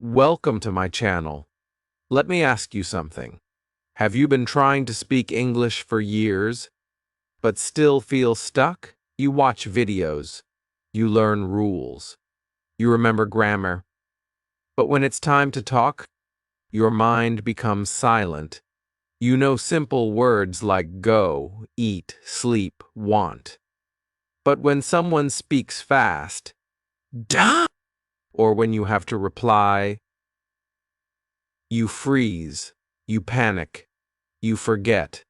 Welcome to my channel. Let me ask you something. Have you been trying to speak English for years, but still feel stuck? You watch videos, you learn rules, you remember grammar, but when it's time to talk, your mind becomes silent. You know simple words like go, eat, sleep, want. But when someone speaks fast, duh, or when you have to reply, you freeze, you panic, you forget,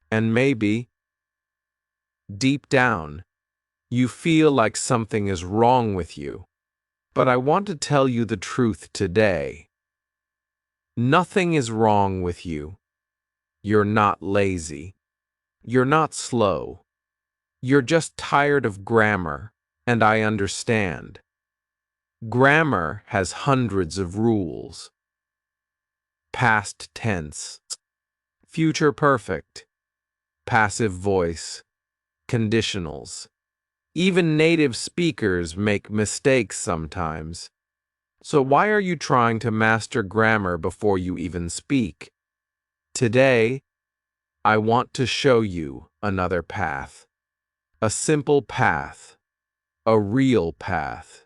and maybe, deep down, you feel like something is wrong with you. But I want to tell you the truth today. Nothing is wrong with you. You're not lazy. You're not slow. You're just tired of grammar, and I understand. Grammar has hundreds of rules. Past tense, future perfect, passive voice, conditionals. Even native speakers make mistakes sometimes. So why are you trying to master grammar before you even speak? Today, I want to show you another path. A simple path. A real path.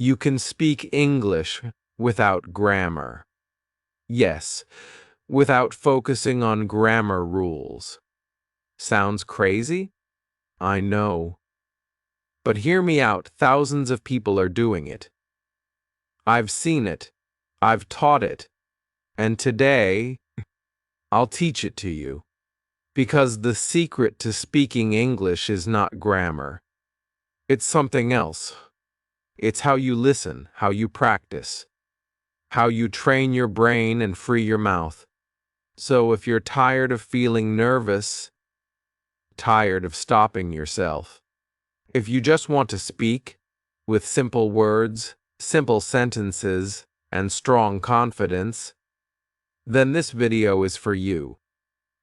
You can speak English without grammar. Yes, without focusing on grammar rules. Sounds crazy? I know. But hear me out, thousands of people are doing it. I've seen it. I've taught it. And today, I'll teach it to you. Because the secret to speaking English is not grammar. It's something else. It's how you listen, how you practice, how you train your brain and free your mouth. So if you're tired of feeling nervous, tired of stopping yourself, if you just want to speak with simple words, simple sentences, and strong confidence, then this video is for you.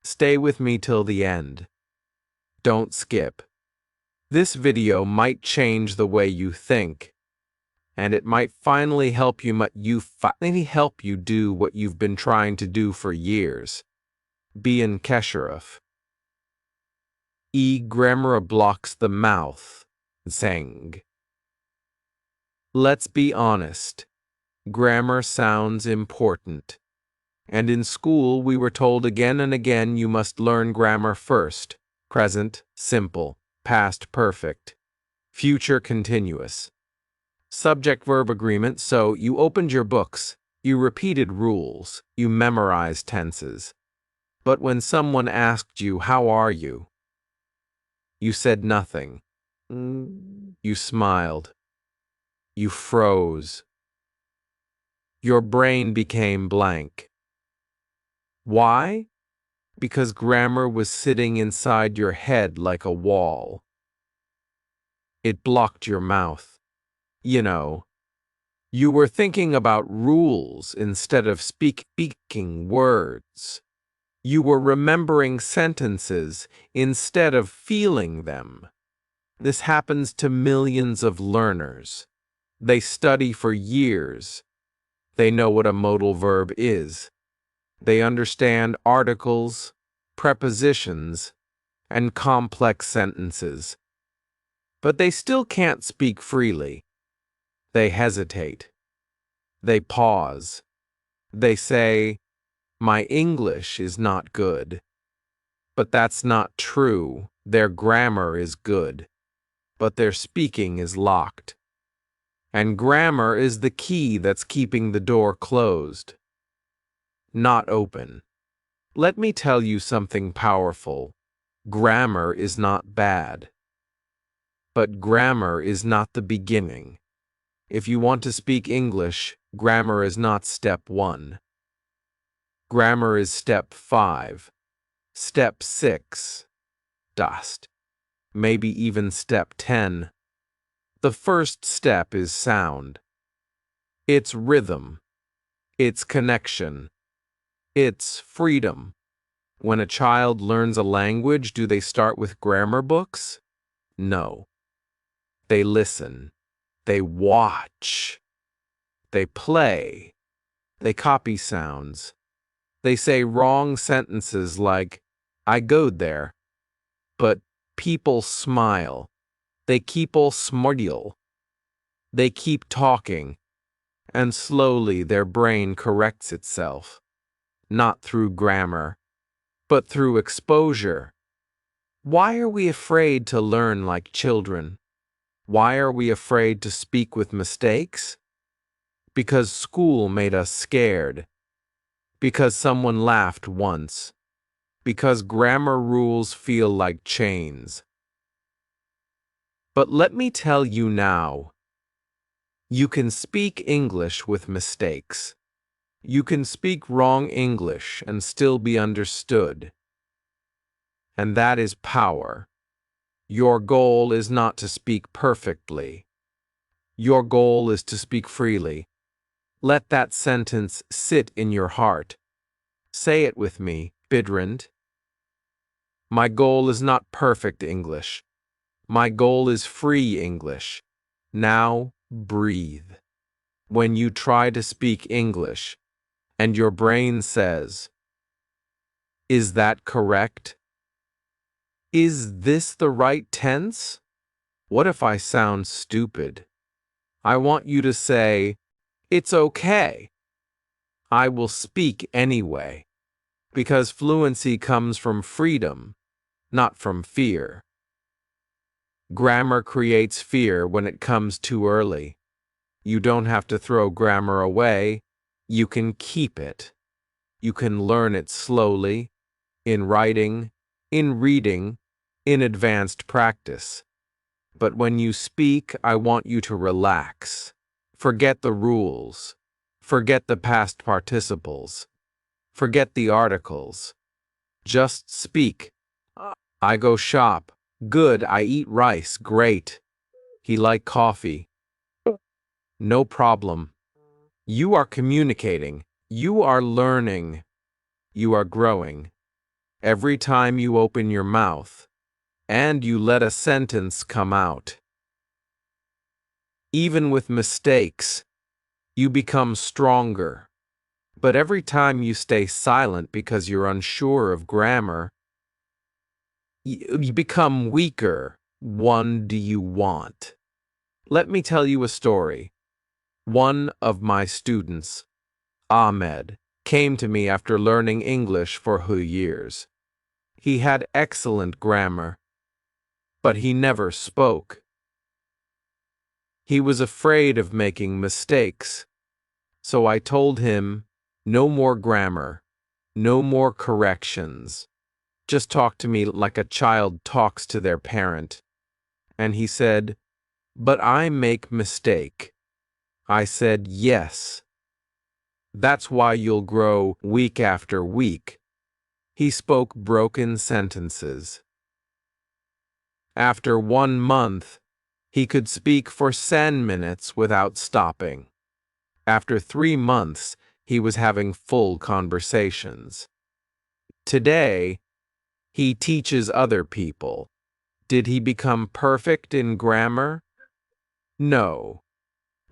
Stay with me till the end. Don't skip. This video might change the way you think, and it might finally help you do what you've been trying to do for years. Be in Kesharif. Grammar blocks the mouth. Zeng. Let's be honest. Grammar sounds important. And in school we were told again and again you must learn grammar first. Present, simple, past perfect, future continuous. Subject-verb agreement, so you opened your books, you repeated rules, you memorized tenses. But when someone asked you, "How are you?" you said nothing. You smiled. You froze. Your brain became blank. Why? Because grammar was sitting inside your head like a wall. It blocked your mouth. You were thinking about rules instead of speaking words. You were remembering sentences instead of feeling them. This happens to millions of learners. They study for years. They know what a modal verb is. They understand articles, prepositions, and complex sentences. But they still can't speak freely. They hesitate. They pause. They say, "My English is not good." But that's not true. Their grammar is good, but their speaking is locked. And grammar is the key that's keeping the door closed, not open. Let me tell you something powerful. Grammar is not bad. But grammar is not the beginning. If you want to speak English, grammar is not step 1. Grammar is step 5, step 6, dust, maybe even step 10. The first step is sound. It's rhythm. It's connection. It's freedom. When a child learns a language, do they start with grammar books? No. They listen. They watch. They play. They copy sounds. They say wrong sentences like, I goed there. But people smile. They keep all smordial. They keep talking, and slowly their brain corrects itself, not through grammar, but through exposure. Why are we afraid to learn like children? Why are we afraid to speak with mistakes? Because school made us scared. Because someone laughed once. Because grammar rules feel like chains. But let me tell you now, you can speak English with mistakes. You can speak wrong English and still be understood. And that is power. Your goal is not to speak perfectly. Your goal is to speak freely. Let that sentence sit in your heart. Say it with me, Bidrand. My goal is not perfect English. My goal is free English. Now breathe. When you try to speak English, and your brain says, is that correct? Is this the right tense? What if I sound stupid? I want you to say, it's okay. I will speak anyway. Because fluency comes from freedom, not from fear. Grammar creates fear when it comes too early. You don't have to throw grammar away. You can keep it. You can learn it slowly, in writing, in reading, in advanced practice. But when you speak, I want you to relax. Forget the rules. Forget the past participles. Forget the articles. Just speak. I go shop. Good, I eat rice. Great. He like coffee. No problem. You are communicating. You are learning. You are growing. Every time you open your mouth, and you let a sentence come out. Even with mistakes, you become stronger. But every time you stay silent because you're unsure of grammar, you become weaker. One do you want? Let me tell you a story. One of my students, Ahmed, came to me after learning English for 2 years. He had excellent grammar, but he never spoke. He was afraid of making mistakes. So I told him, no more grammar, no more corrections. Just talk to me like a child talks to their parent. And he said, but I make mistake. I said, yes. That's why you'll grow week after week. He spoke broken sentences. After 1 month, he could speak for 10 minutes without stopping. After 3 months, he was having full conversations. Today, he teaches other people. Did he become perfect in grammar? No.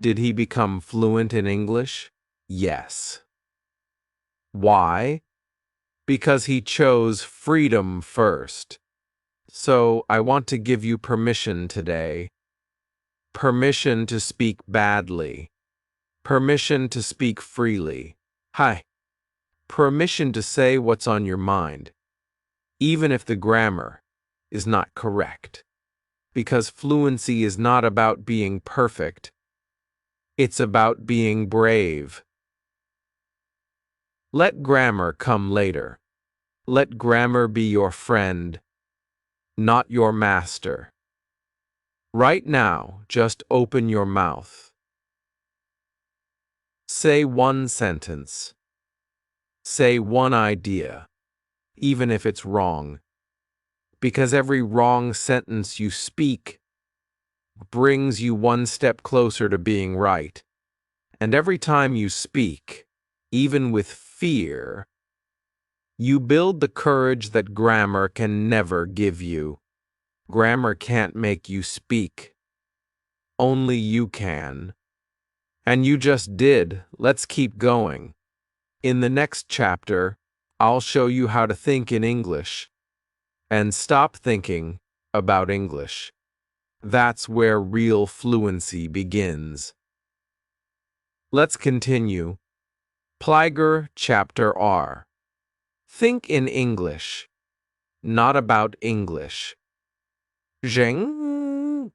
Did he become fluent in English? Yes. Why? Because he chose freedom first. So I want to give you permission today. Permission to speak badly. Permission to speak freely. Hi. Permission to say what's on your mind, even if the grammar is not correct. Because fluency is not about being perfect. It's about being brave. Let grammar come later. Let grammar be your friend, not your master. Right now, just open your mouth. Say one sentence. Say one idea, even if it's wrong. Because every wrong sentence you speak brings you one step closer to being right. And every time you speak, even with fear, you build the courage that grammar can never give you. Grammar can't make you speak. Only you can. And you just did. Let's keep going. In the next chapter, I'll show you how to think in English and stop thinking about English. That's where real fluency begins. Let's continue. Pliger Chapter R. Think in English, not about English. Zheng.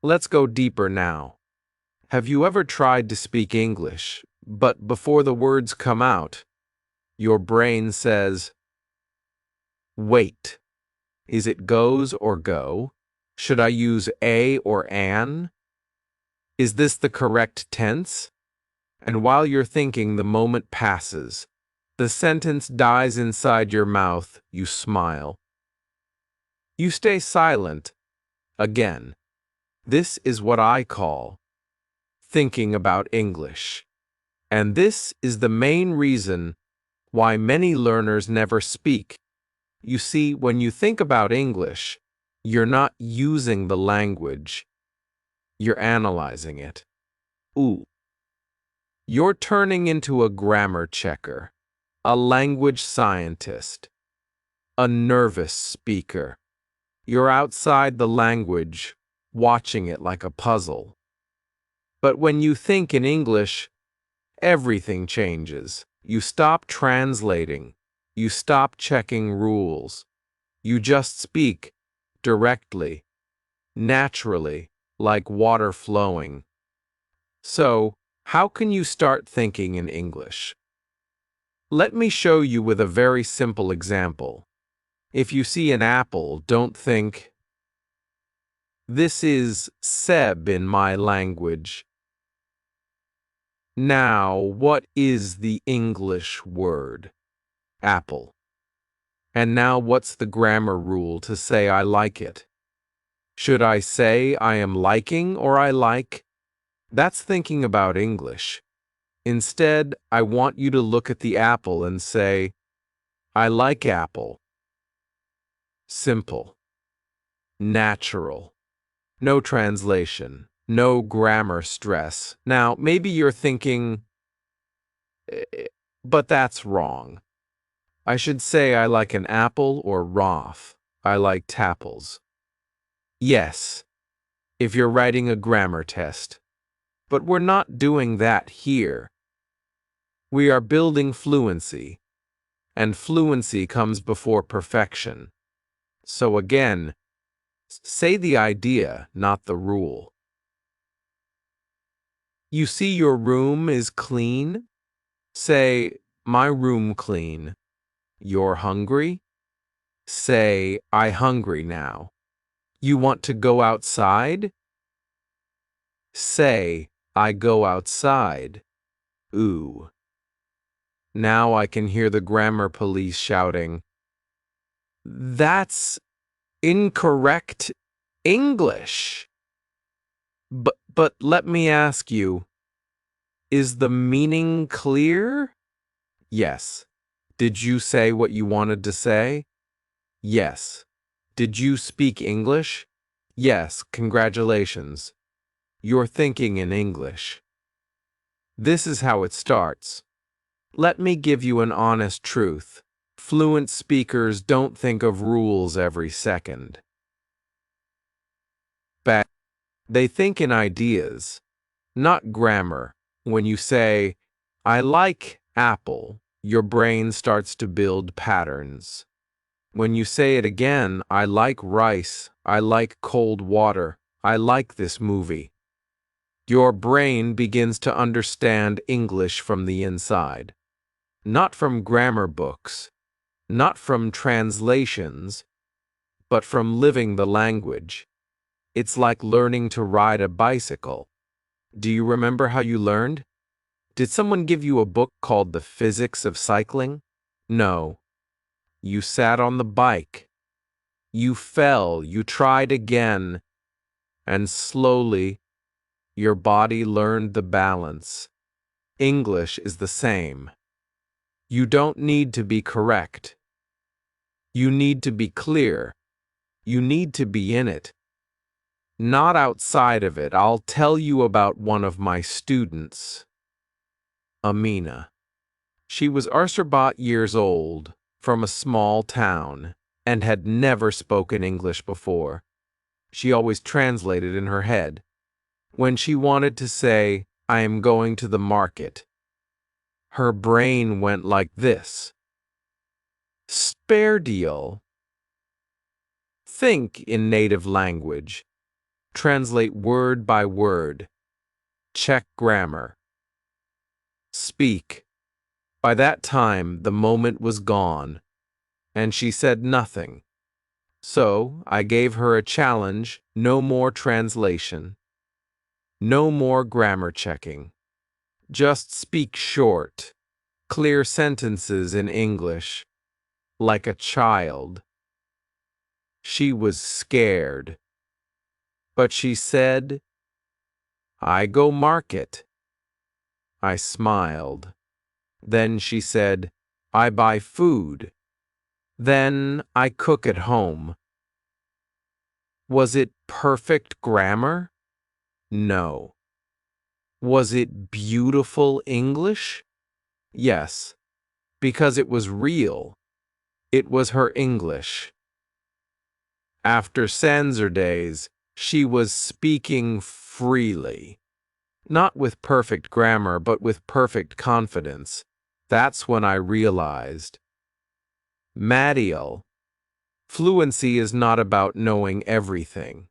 Let's go deeper now. Have you ever tried to speak English, but before the words come out, your brain says, wait, is it goes or go? Should I use a or an? Is this the correct tense? And while you're thinking, the moment passes. The sentence dies inside your mouth. You smile. You stay silent. Again. This is what I call thinking about English. And this is the main reason why many learners never speak. You see, when you think about English, you're not using the language. You're analyzing it. Ooh. You're turning into a grammar checker, a language scientist, a nervous speaker. You're outside the language, watching it like a puzzle. But when you think in English, everything changes. You stop translating. You stop checking rules. You just speak directly, naturally, like water flowing. So, how can you start thinking in English? Let me show you with a very simple example. If you see an apple, don't think, this is Seb in my language. Now, what is the English word? Apple. And now what's the grammar rule to say I like it? Should I say I am liking or I like? That's thinking about English. Instead, I want you to look at the apple and say, I like apple. Simple. Natural. No translation. No grammar stress. Now, maybe you're thinking, but that's wrong. I should say I like an apple or Roth. I like tapples. Yes, if you're writing a grammar test. But we're not doing that here. We are building fluency, and fluency comes before perfection. So again, say the idea, not the rule. You see your room is clean? Say, my room clean. You're hungry? Say, I hungry now. You want to go outside? Say, I go outside. Ooh. Now I can hear the grammar police shouting, that's incorrect English. But let me ask you, is the meaning clear? Yes. Did you say what you wanted to say? Yes. Did you speak English? Yes, congratulations. You're thinking in English. This is how it starts. Let me give you an honest truth. Fluent speakers don't think of rules every second. But they think in ideas, not grammar. When you say, I like apple, your brain starts to build patterns. When you say it again, I like rice, I like cold water, I like this movie, your brain begins to understand English from the inside. Not from grammar books, not from translations, but from living the language. It's like learning to ride a bicycle. Do you remember how you learned? Did someone give you a book called The Physics of Cycling? No. You sat on the bike. You fell, you tried again, and slowly your body learned the balance. English is the same. You don't need to be correct. You need to be clear. You need to be in it. Not outside of it. I'll tell you about one of my students, Amina. She was about years old, from a small town, and had never spoken English before. She always translated in her head. When she wanted to say, I am going to the market, her brain went like this. Spare deal. Think in native language. Translate word by word. Check grammar. Speak. By that time, the moment was gone, and she said nothing. So I gave her a challenge: no more translation. No more grammar checking. Just speak short, clear sentences in English, like a child. She was scared, but she said, I go market. I smiled. Then she said, I buy food. Then I cook at home. Was it perfect grammar? No. Was it beautiful English? Yes, because it was real. It was her English. After Sanser days, she was speaking freely. Not with perfect grammar, but with perfect confidence. That's when I realized. Madiel, fluency is not about knowing everything.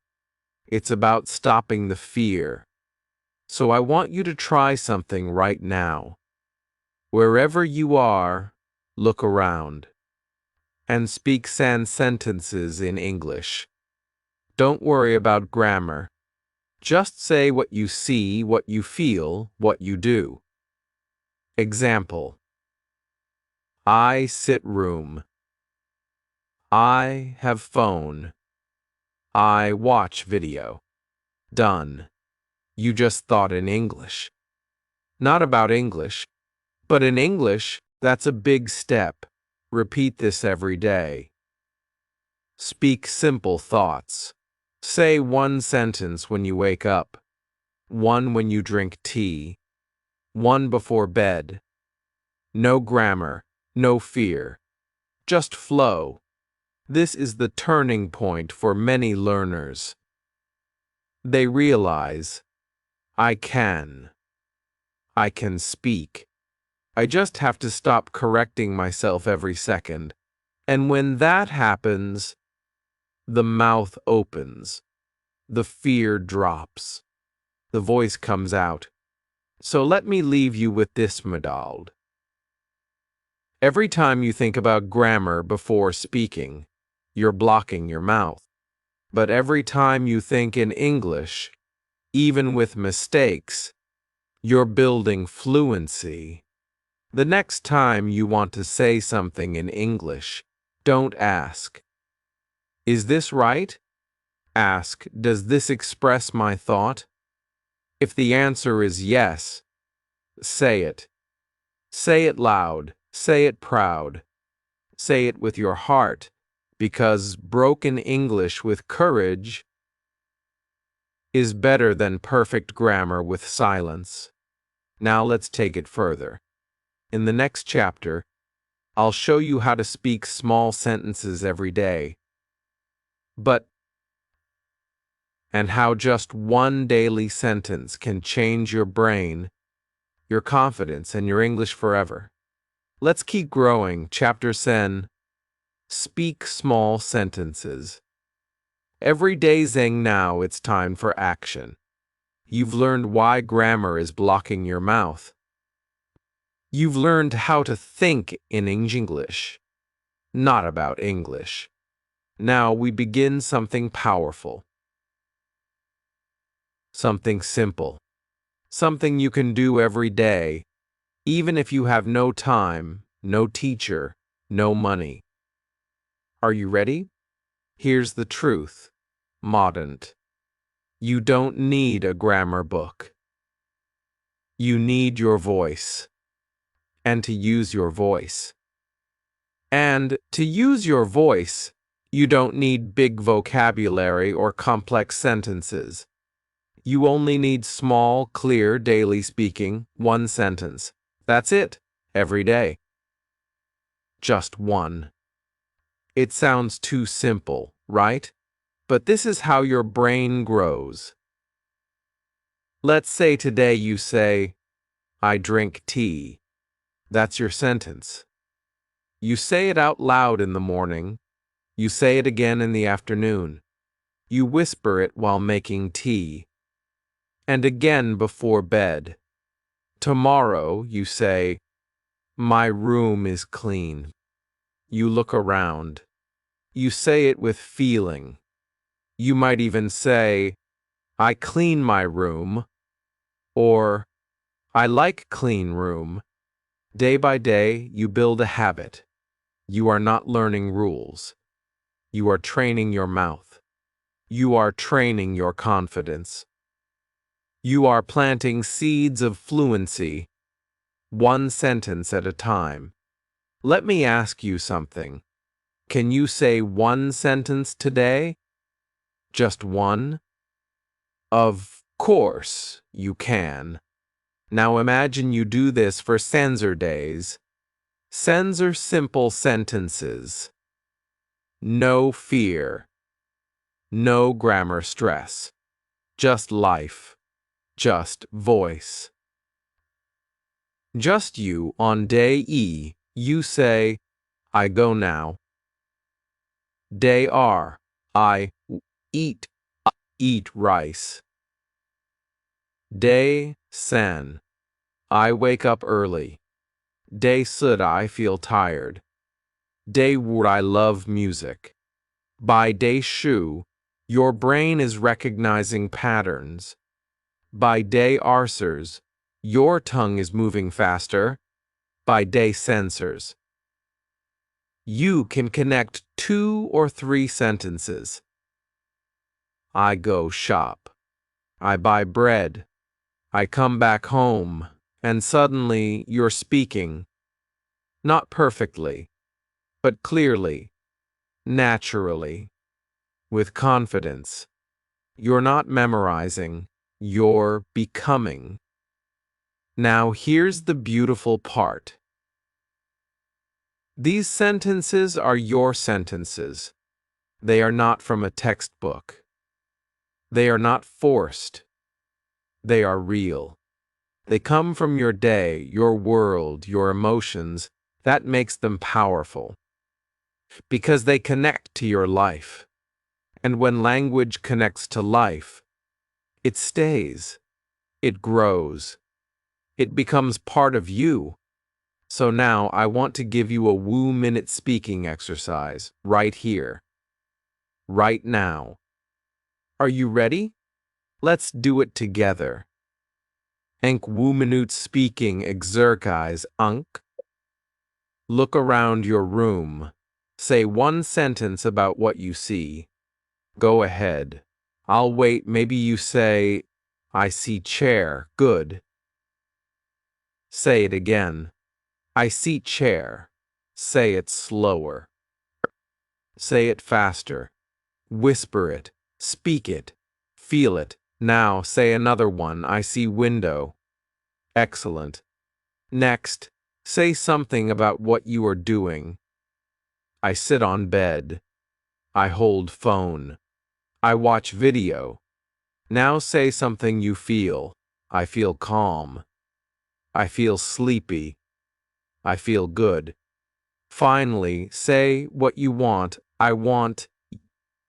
It's about stopping the fear. So I want you to try something right now. Wherever you are, look around and speak sentences in English. Don't worry about grammar. Just say what you see, what you feel, what you do. Example. I sit room. I have phone. I watch video. Done. You just thought in English. Not about English, but in English, that's a big step. Repeat this every day. Speak simple thoughts. Say one sentence when you wake up, one when you drink tea, one before bed. No grammar, no fear. Just flow. This is the turning point for many learners. They realize, I can speak. I just have to stop correcting myself every second. And when that happens, the mouth opens, the fear drops, the voice comes out. So let me leave you with this, Madald. Every time you think about grammar before speaking, you're blocking your mouth. But every time you think in English, even with mistakes, you're building fluency. The next time you want to say something in English, don't ask, is this right? Ask, does this express my thought? If the answer is yes, say it. Say it loud. Say it proud. Say it with your heart, because broken English with courage is better than perfect grammar with silence. Now let's take it further. In the next chapter, I'll show you how to speak small sentences every day. And how just one daily sentence can change your brain, your confidence, and your English forever. Let's keep growing. Chapter 10. Speak small sentences. Every day, Zeng, now it's time for action. You've learned why grammar is blocking your mouth. You've learned how to think in English, not about English. Now we begin something powerful. Something simple. Something you can do every day, even if you have no time, no teacher, no money. Are you ready? Here's the truth. Modant. You don't need a grammar book. You need your voice. And to use your voice. You don't need big vocabulary or complex sentences. You only need small, clear, daily speaking, one sentence. That's it, every day. Just one. It sounds too simple, right? But this is how your brain grows. Let's say today you say, I drink tea. That's your sentence. You say it out loud in the morning. You say it again in the afternoon. You whisper it while making tea. And again before bed. Tomorrow you say, my room is clean. You look around. You say it with feeling. You might even say, I clean my room, or I like clean room. Day by day, you build a habit. You are not learning rules. You are training your mouth. You are training your confidence. You are planting seeds of fluency, one sentence at a time. Let me ask you something. Can you say one sentence today? Just one? Of course you can. Now imagine you do this for Sensor days. Sensor simple sentences. No fear. No grammar stress. Just life. Just voice. Just you on day E, you say, I go now. Day R, I eat, eat rice. Day Sen, I wake up early. Day Sud, I feel tired. Day Wur, I love music. By day Shu, your brain is recognizing patterns. By day Arsers, your tongue is moving faster. By day Sensors, you can connect 2 or 3 sentences. I go shop. I buy bread. I come back home, and suddenly you're speaking. Not perfectly, but clearly, naturally, with confidence. You're not memorizing, you're becoming. Now here's the beautiful part. These sentences are your sentences. They are not from a textbook. They are not forced. They are real. They come from your day, your world, your emotions. That makes them powerful. Because they connect to your life. And when language connects to life, it stays. It grows. It becomes part of you. So now I want to give you a minute speaking exercise right here, right now. Are you ready? Let's do it together. Enk minute speaking exercise unk. Look around your room. Say one sentence about what you see. Go ahead. I'll wait. Maybe you say, I see chair. Good. Say it again. I see chair. Say it slower. Say it faster. Whisper it. Speak it. Feel it. Now say another one. I see window. Excellent. Next, say something about what you are doing. I sit on bed. I hold phone. I watch video. Now say something you feel. I feel calm. I feel sleepy. I feel good. Finally, say what you want. I want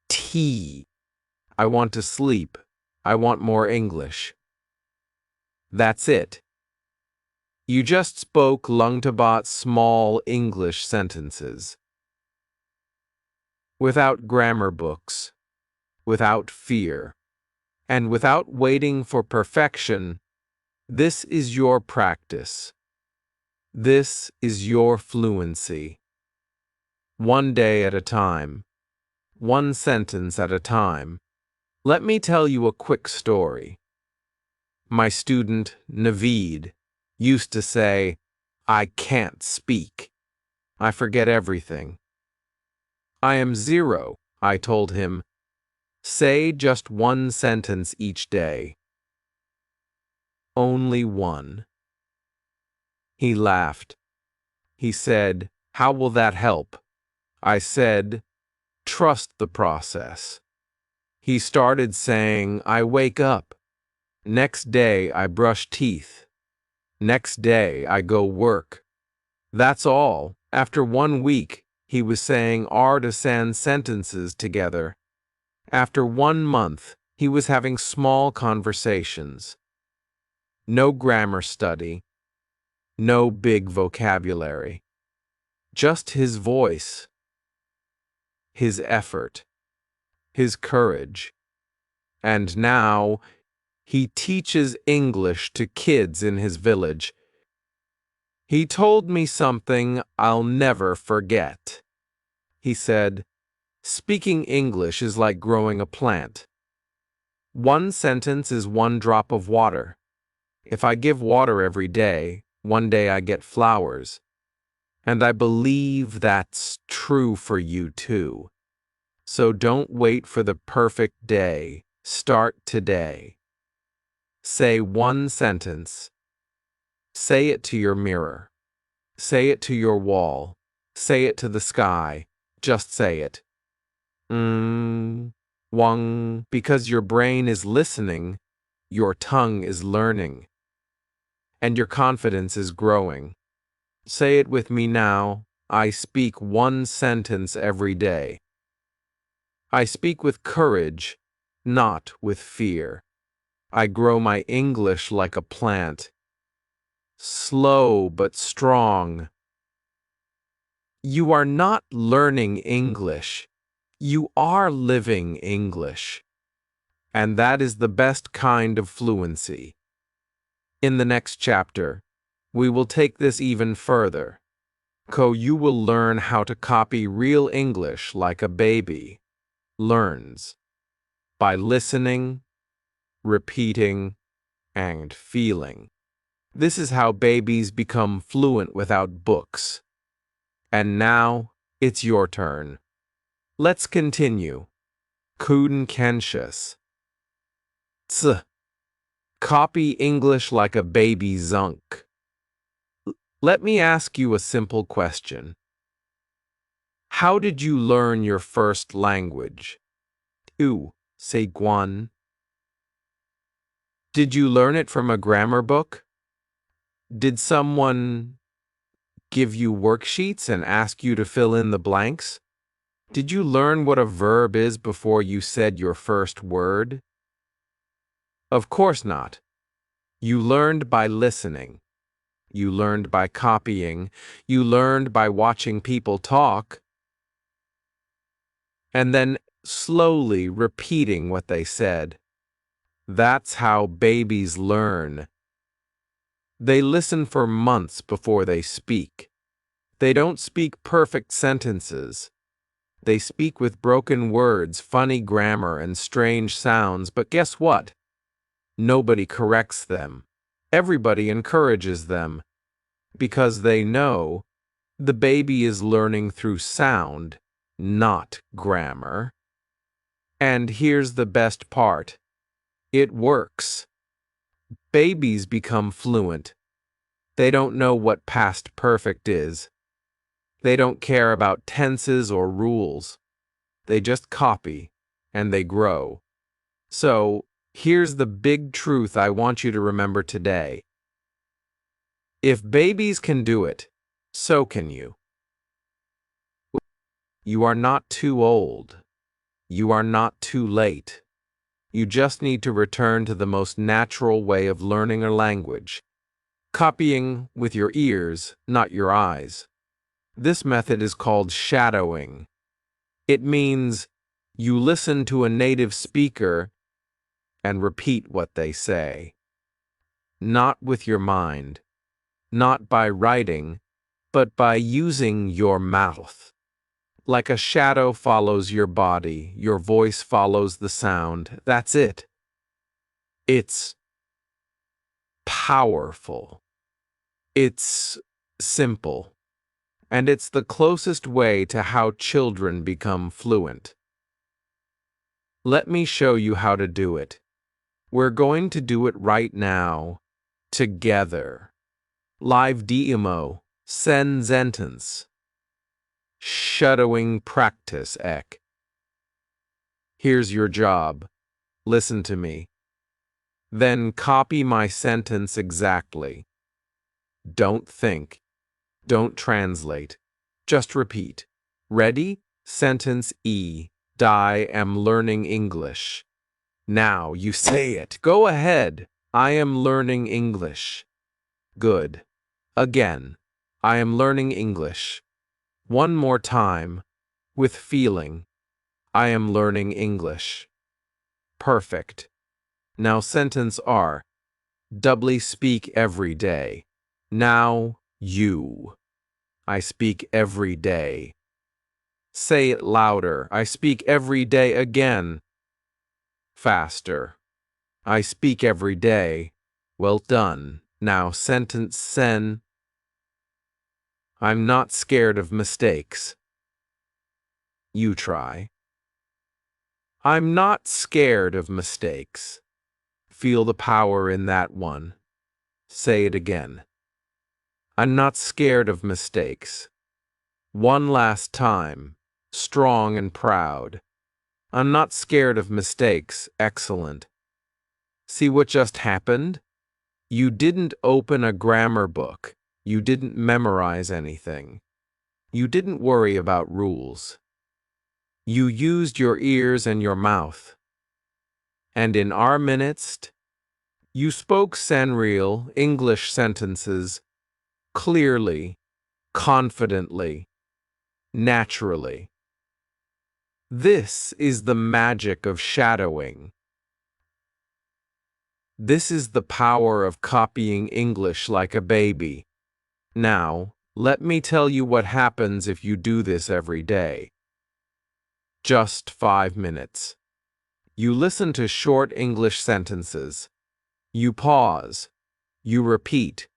tea. I want to sleep. I want more English. That's it. You just spoke Lungtabat small English sentences. Without grammar books. Without fear. And without waiting for perfection. This is your practice. This is your fluency. One day at a time. One sentence at a time. Let me tell you a quick story. My student, Naveed, used to say, I can't speak. I forget everything. I am 0, I told him. Say just one sentence each day. Only one. He laughed. He said, how will that help? I said, trust the process. He started saying, I wake up. Next day I brush teeth. Next day I go work. That's all. After 1 week, he was saying artisan sentences together. After 1 month, he was having small conversations. No grammar study. No big vocabulary. Just his voice. His effort. His courage. And now, he teaches English to kids in his village. He told me something I'll never forget. He said, speaking English is like growing a plant. One sentence is one drop of water. If I give water every day, one day I get flowers. And I believe that's true for you too. So don't wait for the perfect day. Start today. Say one sentence. Say it to your mirror. Say it to your wall. Say it to the sky. Just say it. Wang, because your brain is listening, your tongue is learning, and your confidence is growing. Say it with me now. I speak one sentence every day. I speak with courage, not with fear. I grow my English like a plant. Slow but strong. You are not learning English. You are living English. And that is the best kind of fluency. In the next chapter, we will take this even further. You will learn how to copy real English like a baby learns, by listening, repeating, and feeling. This is how babies become fluent without books. And now, it's your turn. Let's continue. Kuden Kenshis. Copy English like a baby zunk. Let me ask you a simple question. How did you learn your first language? Say Guan. Did you learn it from a grammar book? Did someone give you worksheets and ask you to fill in the blanks? Did you learn what a verb is before you said your first word? Of course not. You learned by listening. You learned by copying. You learned by watching people talk. And then slowly repeating what they said. That's how babies learn. They listen for months before they speak. They don't speak perfect sentences. They speak with broken words, funny grammar, and strange sounds, but guess what? Nobody corrects them. Everybody encourages them, because they know the baby is learning through sound, not grammar. And here's the best part. It works. Babies become fluent. They don't know what past perfect is. They don't care about tenses or rules. They just copy, and they grow. So, here's the big truth I want you to remember today. If babies can do it, so can you. You are not too old. You are not too late. You just need to return to the most natural way of learning a language, copying with your ears, not your eyes. This method is called shadowing. It means you listen to a native speaker and repeat what they say. Not with your mind, not by writing, but by using your mouth. Like a shadow follows your body, your voice follows the sound. That's it. It's powerful. It's simple. and it's the closest way to how children become fluent. Let me show you how to do it. We're going to do it right now, together. Live demo, sen sentence. Shadowing practice ek. Here's your job. Listen to me. Then copy my sentence exactly. Don't think. Don't translate. Just repeat. Ready? Sentence E. I am learning English. Now you say it. Go ahead. I am learning English. Good. Again. I am learning English. One more time. With feeling. I am learning English. Perfect. Now sentence R. Doubly speak every day. Now, you. I speak every day. Say it louder. I speak every day again. Faster. I speak every day. Well done. Now sentence sen. I'm not scared of mistakes. You try. I'm not scared of mistakes. Feel the power in that one. Say it again. I'm not scared of mistakes. One last time. Strong and proud. I'm not scared of mistakes. Excellent. See what just happened? You didn't open a grammar book. You didn't memorize anything. You didn't worry about rules. You used your ears and your mouth. And in our midst, you spoke Sanreal English sentences clearly, confidently, naturally. This is the magic of shadowing. This is the power of copying English like a baby. Now, let me tell you what happens if you do this every day. Just 5 minutes. You listen to short English sentences. You pause. You repeat.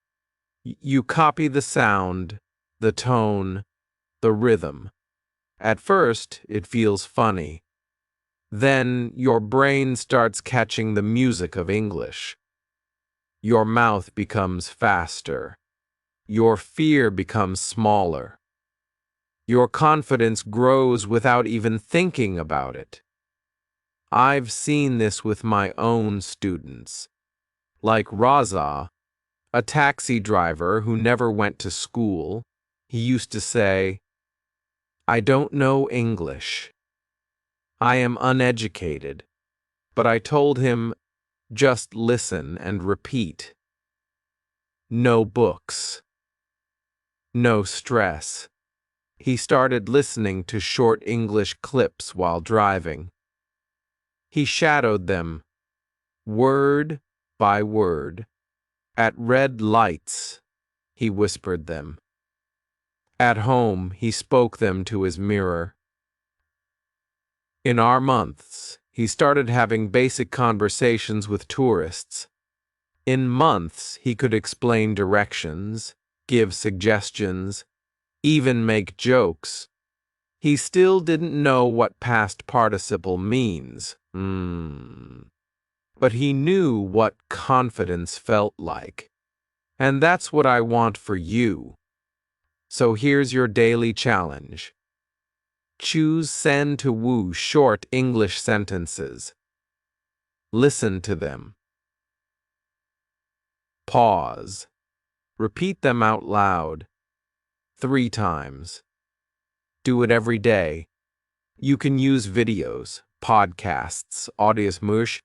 You copy the sound, the tone, the rhythm. At first, it feels funny. Then your brain starts catching the music of English. Your mouth becomes faster. Your fear becomes smaller. Your confidence grows without even thinking about it. I've seen this with my own students. Like Raza, a taxi driver who never went to school, he used to say, I don't know English. I am uneducated. But I told him, just listen and repeat. No books. No stress. He started listening to short English clips while driving. He shadowed them, word by word. At red lights, he whispered them. At home, he spoke them to his mirror. In our months, he started having basic conversations with tourists. In months, he could explain directions, give suggestions, even make jokes. He still didn't know what past participle means. But he knew what confidence felt like. And that's what I want for you. So here's your daily challenge. Choose sen to woo short English sentences. Listen to them. Pause. Repeat them out loud. 3 times. Do it every day. You can use videos, podcasts, audiosmush,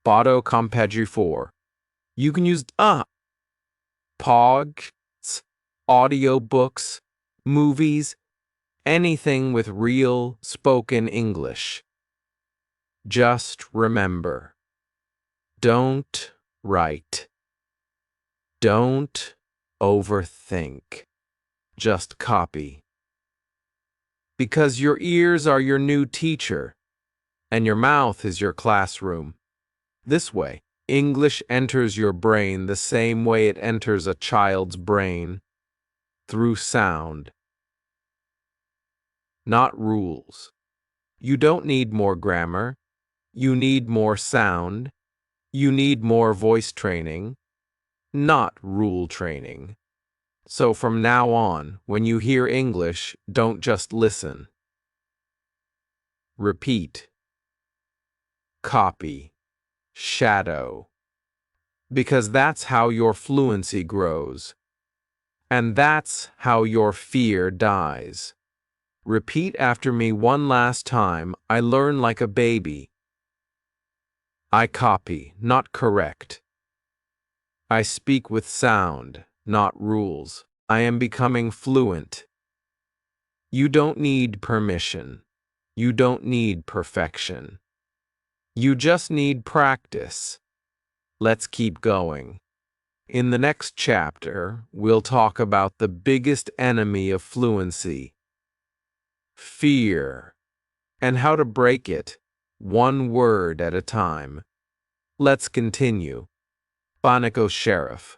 Bodo Compagri 4. You can use pogs, audiobooks, movies, anything with real spoken English. Just remember, don't write. Don't overthink. Just copy. Because your ears are your new teacher, and your mouth is your classroom. This way, English enters your brain the same way it enters a child's brain, through sound. not rules. You don't need more grammar. You need more sound. You need more voice training, not rule training. So from now on, when you hear English, don't just listen. Repeat. Copy. Shadow. Because that's how your fluency grows. And that's how your fear dies. Repeat after me one last time. I learn like a baby. I copy, not correct. I speak with sound, not rules. I am becoming fluent. You don't need permission. You don't need perfection. You just need practice. Let's keep going. In the next chapter, we'll talk about the biggest enemy of fluency, fear, and how to break it, one word at a time. Let's continue. Banako Sheriff.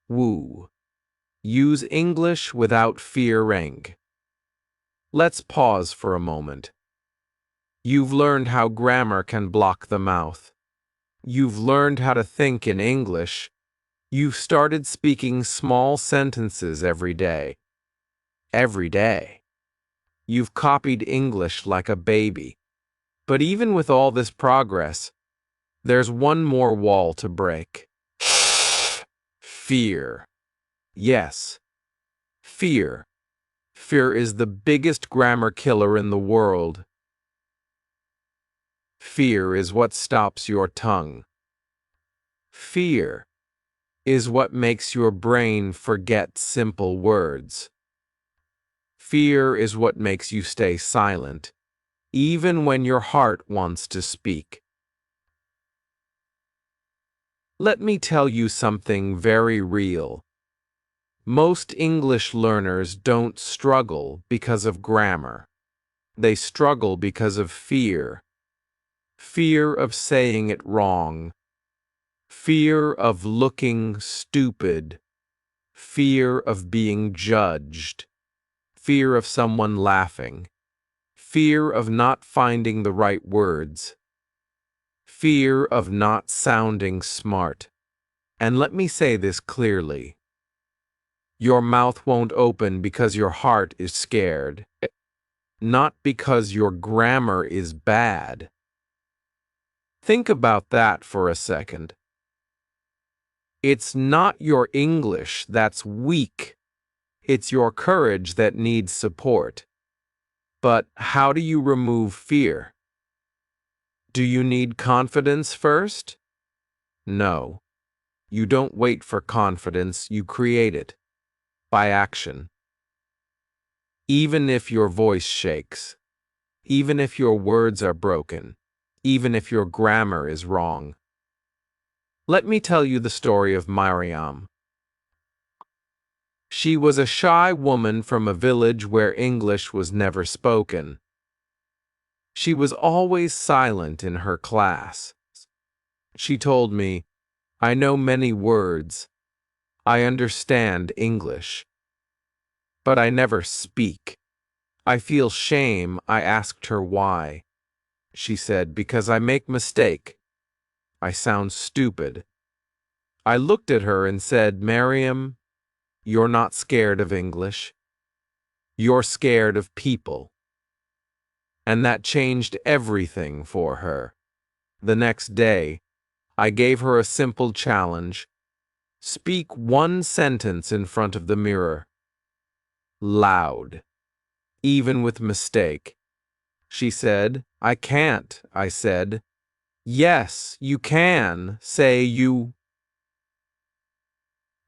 Woo. Use English without fearing. Let's pause for a moment. You've learned how grammar can block the mouth. You've learned how to think in English. You've started speaking small sentences every day. Every day. You've copied English like a baby. But even with all this progress, there's one more wall to break. Fear. Yes, fear. Fear is the biggest grammar killer in the world. Fear is what stops your tongue. Fear is what makes your brain forget simple words. Fear is what makes you stay silent, even when your heart wants to speak. Let me tell you something very real. Most English learners don't struggle because of grammar. They struggle because of fear. Fear of saying it wrong. Fear of looking stupid. Fear of being judged. Fear of someone laughing. Fear of not finding the right words. Fear of not sounding smart. And let me say this clearly. Your mouth won't open because your heart is scared, not because your grammar is bad. Think about that for a second. It's not your English that's weak. It's your courage that needs support. But how do you remove fear? Do you need confidence first? No. You don't wait for confidence, you create it. By action. Even if your voice shakes, even if your words are broken, even if your grammar is wrong. Let me tell you the story of Mariam. She was a shy woman from a village where English was never spoken. She was always silent in her class. She told me, "I know many words. I understand English. But I never speak. I feel shame." I asked her why. She said, "Because I make mistake. I sound stupid." I looked at her and said, "Mariam, you're not scared of English. You're scared of people." And that changed everything for her. The next day, I gave her a simple challenge. Speak one sentence in front of the mirror. Loud. Even with mistake. She said, "I can't." I said, "Yes, you can. Say you."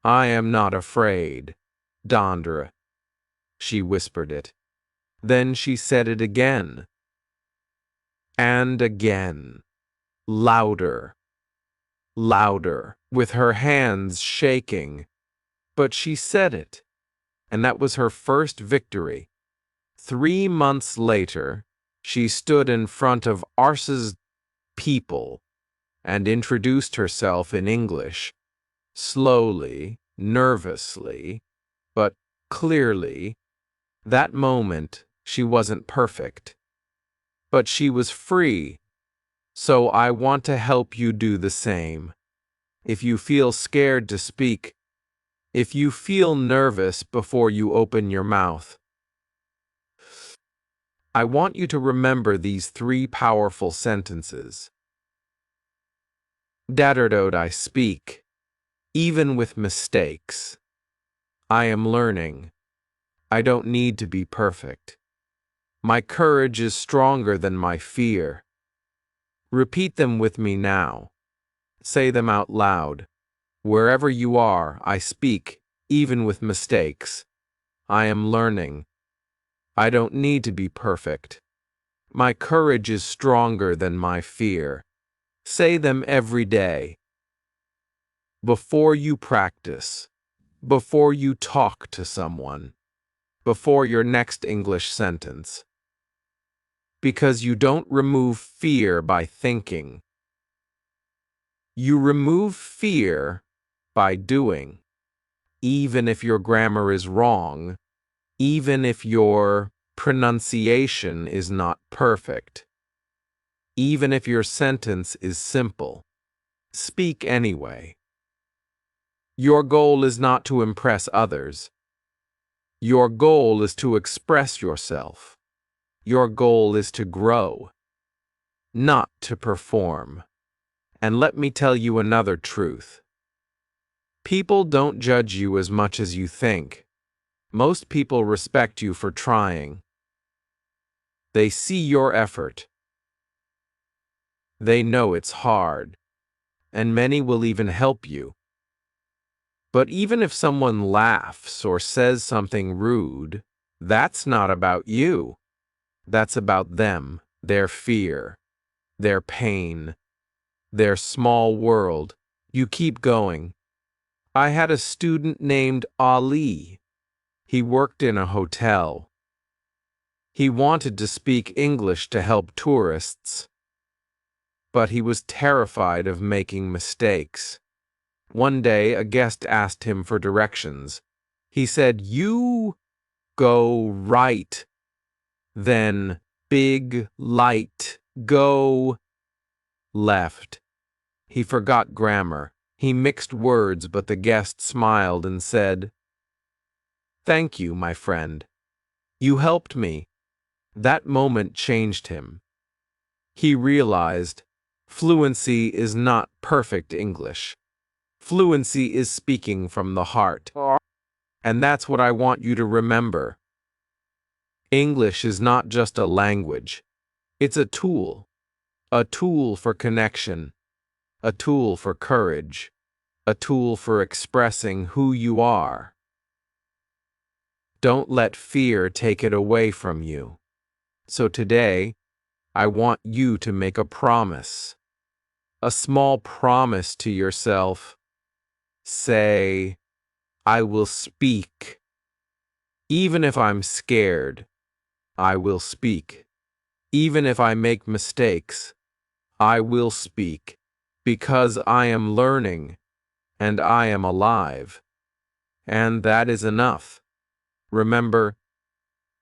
"I am not afraid, Dondra." She whispered it. Then she said it again. And again. Louder. Louder, with her hands shaking. But she said it. And that was her first victory. 3 months later, she stood in front of Ars's people and introduced herself in English, slowly, nervously, but clearly. That moment, She wasn't perfect, but she was free. So I want to help you do the same. If you feel scared to speak, if you feel nervous before you open your mouth, I want you to remember these 3 powerful sentences. Dadderdode I speak, even with mistakes. I am learning. I don't need to be perfect. My courage is stronger than my fear. Repeat them with me now. Say them out loud. Wherever you are, I speak, even with mistakes. I am learning. I don't need to be perfect. My courage is stronger than my fear. Say them every day. Before you practice, before you talk to someone, before your next English sentence. Because you don't remove fear by thinking. You remove fear by doing. Even if your grammar is wrong, even if your pronunciation is not perfect, even if your sentence is simple, speak anyway. Your goal is not to impress others. Your goal is to express yourself. Your goal is to grow, not to perform. And let me tell you another truth. People don't judge you as much as you think. Most people respect you for trying. They see your effort. They know it's hard, and many will even help you. But even if someone laughs or says something rude, that's not about you. That's about them, their fear, their pain, their small world. You keep going. I had a student named Ali. He worked in a hotel. He wanted to speak English to help tourists, but he was terrified of making mistakes. One day, a guest asked him for directions. He said, "You go right, then big light, go left." He forgot grammar. He mixed words, but the guest smiled and said, "Thank you, my friend. You helped me." That moment changed him. He realized fluency is not perfect English. Fluency is speaking from the heart. And that's what I want you to remember. English is not just a language. It's a tool for connection, a tool for courage, a tool for expressing who you are. Don't let fear take it away from you. So today, I want you to make a promise, a small promise to yourself. Say, I will speak. Even if I'm scared, I will speak. Even if I make mistakes, I will speak, because I am learning and I am alive. And that is enough. Remember,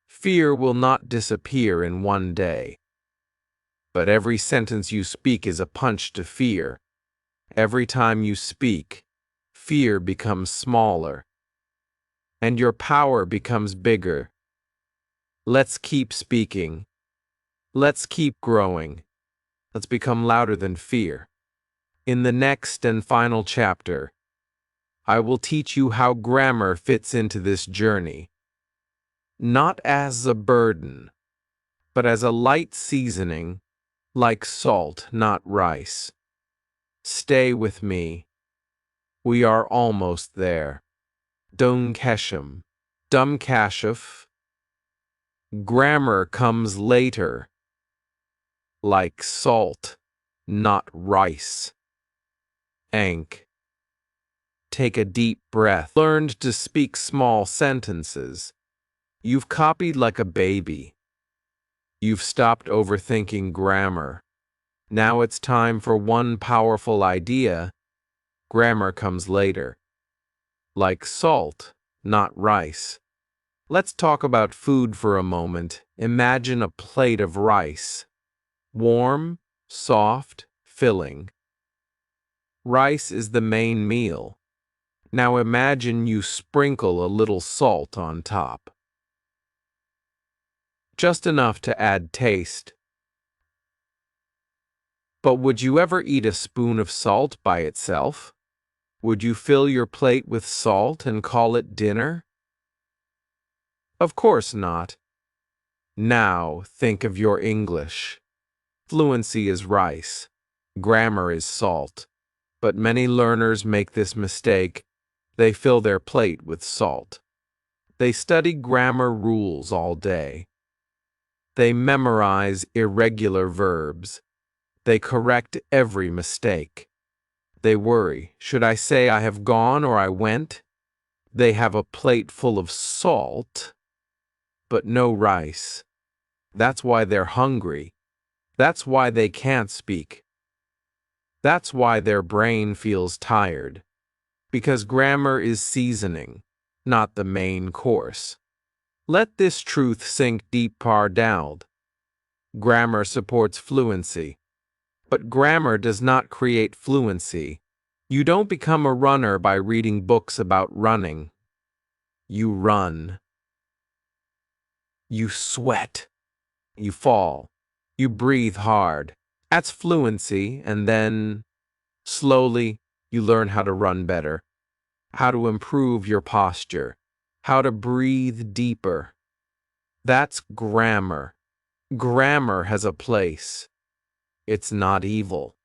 fear will not disappear in one day. But every sentence you speak is a punch to fear. Every time you speak, fear becomes smaller, and your power becomes bigger. Let's keep speaking. Let's keep growing. Let's become louder than fear. In the next and final chapter, I will teach you how grammar fits into this journey. Not as a burden, but as a light seasoning, like salt, not rice. Stay with me. We are almost there. Dum Keshem. Dum Kashif. Grammar comes later. Like salt, not rice. Ank. Take a deep breath. Learned to speak small sentences. You've copied like a baby. You've stopped overthinking grammar. Now it's time for one powerful idea. Grammar comes later. Like salt, not rice. Let's talk about food for a moment. Imagine a plate of rice. Warm, soft, filling. Rice is the main meal. Now imagine you sprinkle a little salt on top. Just enough to add taste. But would you ever eat a spoon of salt by itself? Would you fill your plate with salt and call it dinner? Of course not. Now think of your English. Fluency is rice. Grammar is salt. But many learners make this mistake. They fill their plate with salt. They study grammar rules all day. They memorize irregular verbs. They correct every mistake. They worry, should I say I have gone or I went? They have a plate full of salt, but no rice. That's why they're hungry. That's why they can't speak. That's why their brain feels tired. Because grammar is seasoning, not the main course. Let this truth sink deeper down. Grammar supports fluency. But grammar does not create fluency. You don't become a runner by reading books about running. You run. You sweat. You fall. You breathe hard. That's fluency, and then, slowly, you learn how to run better, how to improve your posture, how to breathe deeper. That's grammar. Grammar has a place. It's not evil.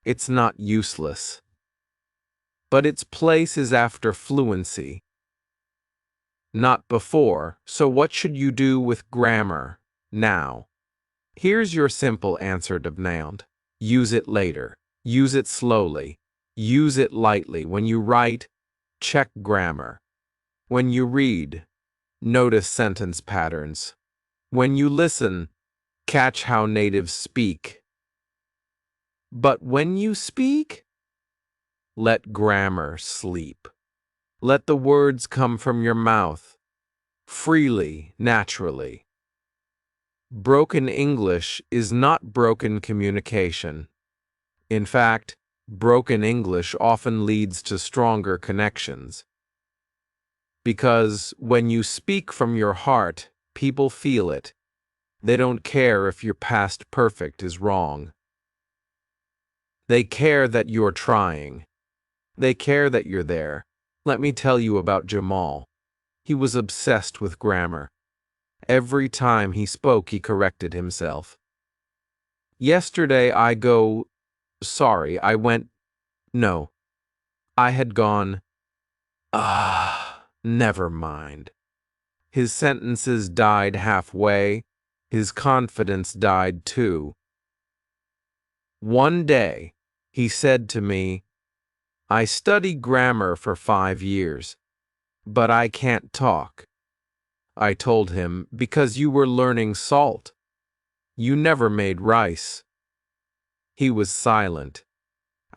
It's not useless. But its place is after fluency, not before. So what should you do with grammar now? Here's your simple answer to Nand. Use it later. Use it slowly. Use it lightly. When you write, check grammar. When you read, notice sentence patterns. When you listen, catch how natives speak. But when you speak, let grammar sleep. Let the words come from your mouth, freely, naturally. Broken English is not broken communication. In fact, broken English often leads to stronger connections. Because when you speak from your heart, people feel it. They don't care if your past perfect is wrong. They care that you're trying. They care that you're there. Let me tell you about Jamal. He was obsessed with grammar. Every time he spoke, he corrected himself. Yesterday sorry, I went, no. I had gone, never mind. His sentences died halfway. His confidence died too. One day, he said to me, I studied grammar for 5 years, but I can't talk. I told him, because you were learning salt. You never made rice. He was silent.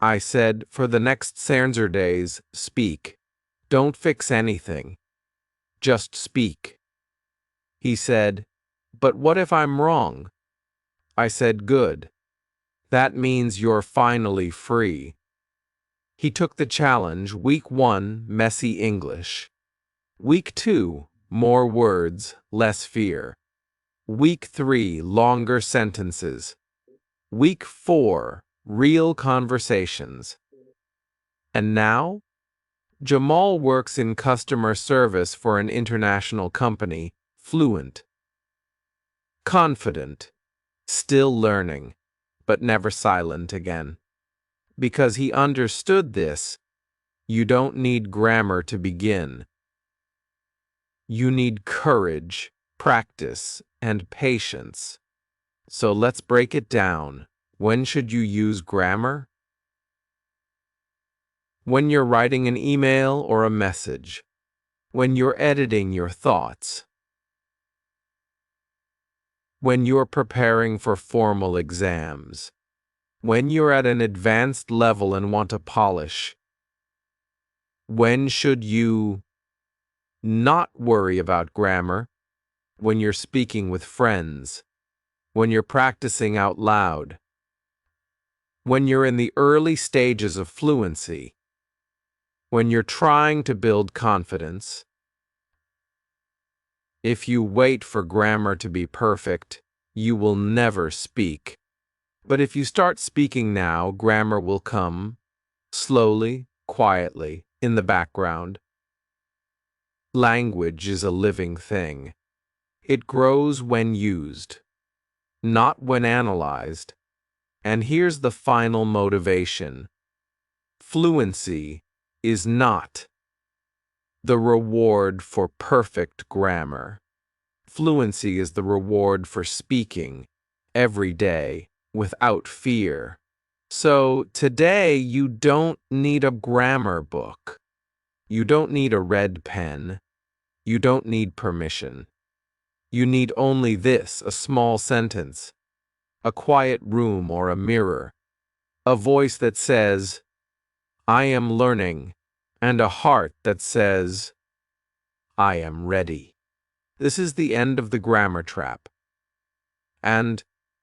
I said, for the next Sanser days, speak. Don't fix anything. Just speak. He said, but what if I'm wrong? I said, good. That means you're finally free. He took the challenge. Week 1, messy English. Week 2, more words, less fear. Week 3, longer sentences. Week 4, real conversations. And now? Jamal works in customer service for an international company, fluent. Confident. Still learning, but never silent again. Because he understood this, you don't need grammar to begin. You need courage, practice, and patience. So let's break it down. When should you use grammar? When you're writing an email or a message. When you're editing your thoughts. When you're preparing for formal exams. When you're at an advanced level and want to polish. When should you Not worry about grammar when you're speaking with friends, when you're practicing out loud, when you're in the early stages of fluency, when you're trying to build confidence. If you wait for grammar to be perfect, you will never speak. But if you start speaking now, grammar will come slowly, quietly, in the background. Language is a living thing. It grows when used, not when analyzed. And here's the final motivation. Fluency is not the reward for perfect grammar. Fluency is the reward for speaking every day without fear. So today you don't need a grammar book. You don't need a red pen. You don't need permission. You need only this, a small sentence, a quiet room or a mirror, a voice that says, I am learning, and a heart that says, I am ready. This is the end of the grammar trap, and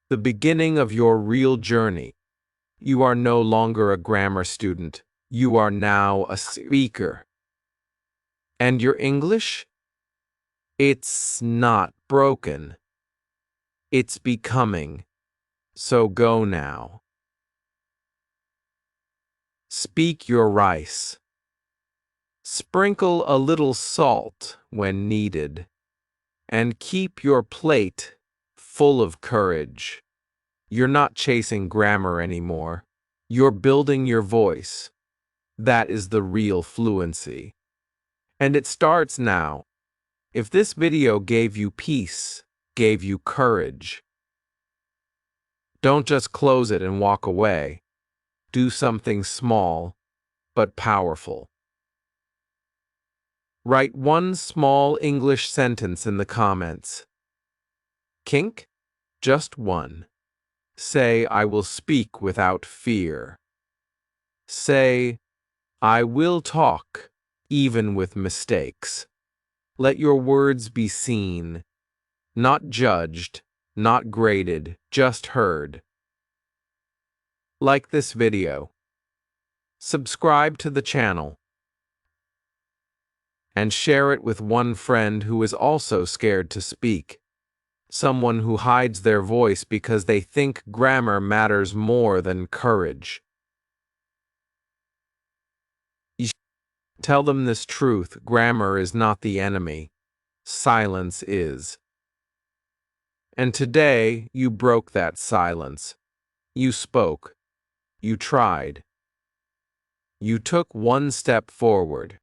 the beginning of your real journey. You are no longer a grammar student. You are now a speaker. And your English? It's not broken. It's becoming. So go now. Speak your rice. Sprinkle a little salt when needed. And keep your plate full of courage. You're not chasing grammar anymore. You're building your voice. That is the real fluency. And it starts now. If this video gave you peace, gave you courage, don't just close it and walk away. Do something small, but powerful. Write one small English sentence in the comments. Kink? Just one. Say, I will speak without fear. Say, I will talk, even with mistakes. Let your words be seen, not judged, not graded, just heard. Like this video. Subscribe to the channel. And share it with one friend who is also scared to speak. Someone who hides their voice because they think grammar matters more than courage. Tell them this truth: grammar is not the enemy. Silence is. And today, you broke that silence. You spoke. You tried. You took one step forward.